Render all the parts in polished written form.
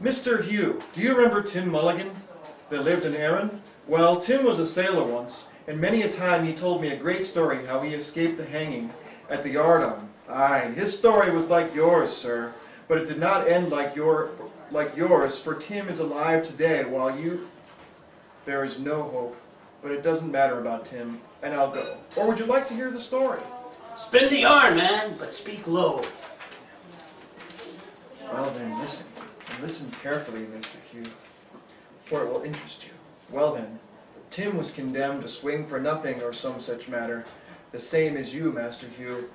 Mr. Hugh, do you remember Tim Mulligan that lived in Arran? Well, Tim was a sailor once, and many a time he told me a great story how he escaped the hanging at the Arran. Aye, his story was like yours, sir, but it did not end like yours, for Tim is alive today, while there is no hope. But it doesn't matter about Tim, and I'll go. Or would you like to hear the story? Spin the yarn, man, but speak low. Well then, listen. And listen carefully, Mr. Hugh, for it will interest you. Well then, Tim was condemned to swing for nothing or some such matter, the same as you, Master Hugh.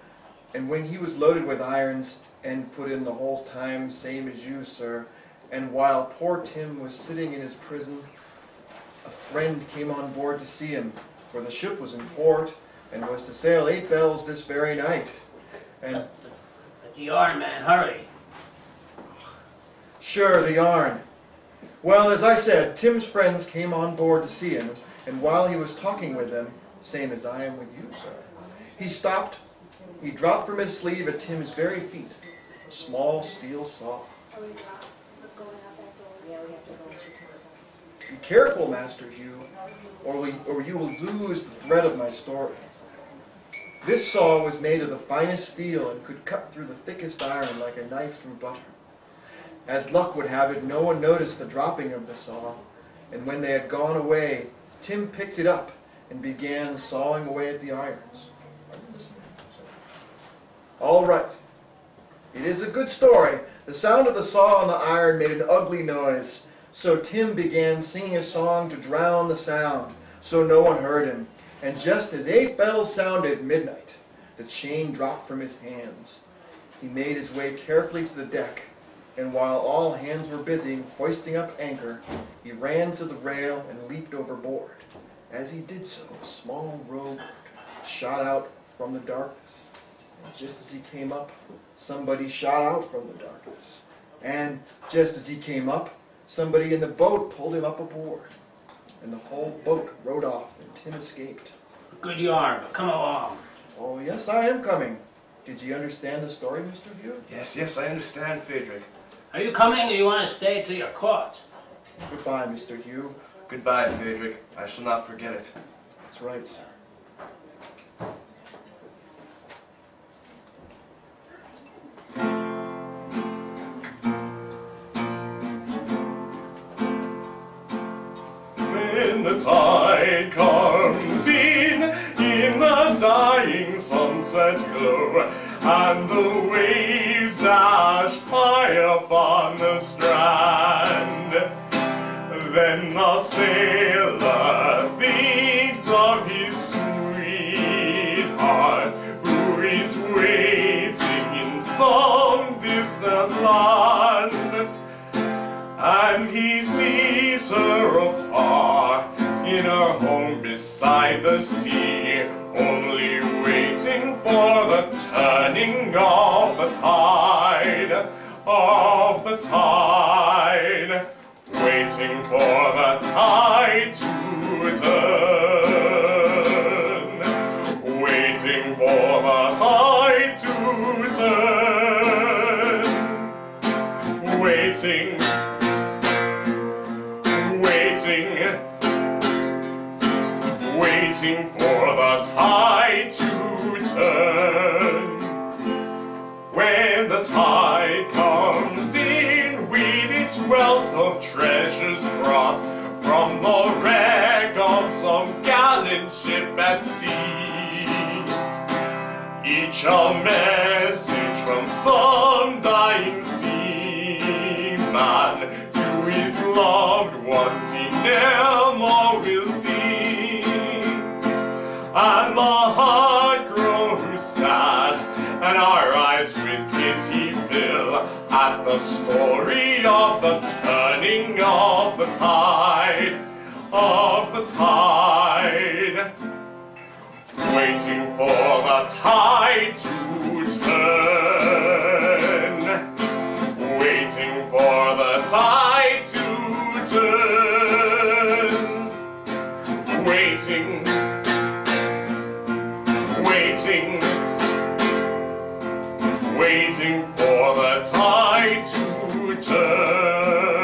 And when he was loaded with irons and put in the whole time, same as you, sir, and while poor Tim was sitting in his prison, a friend came on board to see him, for the ship was in port, and was to sail 8 bells this very night. And But the yarn, man, hurry. Sure, the yarn. Well, as I said, Tim's friends came on board to see him, and while he was talking with them, same as I am with you, sir, he stopped. He dropped from his sleeve at Tim's very feet a small steel saw. Be careful, Master Hugh, or you will lose the thread of my story. This saw was made of the finest steel and could cut through the thickest iron like a knife through butter. As luck would have it, no one noticed the dropping of the saw, and when they had gone away, Tim picked it up and began sawing away at the irons. All right. It is a good story. The sound of the saw on the iron made an ugly noise. So Tim began singing a song to drown the sound, so no one heard him. And just as 8 bells sounded midnight, the chain dropped from his hands. He made his way carefully to the deck, and while all hands were busy hoisting up anchor, he ran to the rail and leaped overboard. As he did so, a small rowboat shot out from the darkness. And just as he came up, somebody shot out from the darkness. And just as he came up, somebody in the boat pulled him up aboard. And the whole boat rode off, and Tim escaped. Good yarn, but come along. Oh, yes, I am coming. Did you understand the story, Mr. Hugh? Yes, I understand, Phadrig. Are you coming, or you want to stay till you're caught? Goodbye, Mr. Hugh. Goodbye, Phadrig. I shall not forget it. That's right, sir. When the tide comes in the dying sunset glow, and the waves dash high upon the strand, then the sailor thinks of his sweetheart, who is waiting in some distant land. And he sees her afar, in her home beside the sea, only waiting for the turning of the tide, waiting for the tide to turn, waiting for the tide to turn, waiting for the tide to turn. When the tide comes in with its wealth of treasures brought from the wreck of some gallant ship at sea, each a message from some dying seaman to his loved ones he never will see. And the heart grows sad, and our eyes with pity fill at the story of the turning of the tide, waiting for the tide to turn, waiting for the tide to turn, waiting for the tide to turn.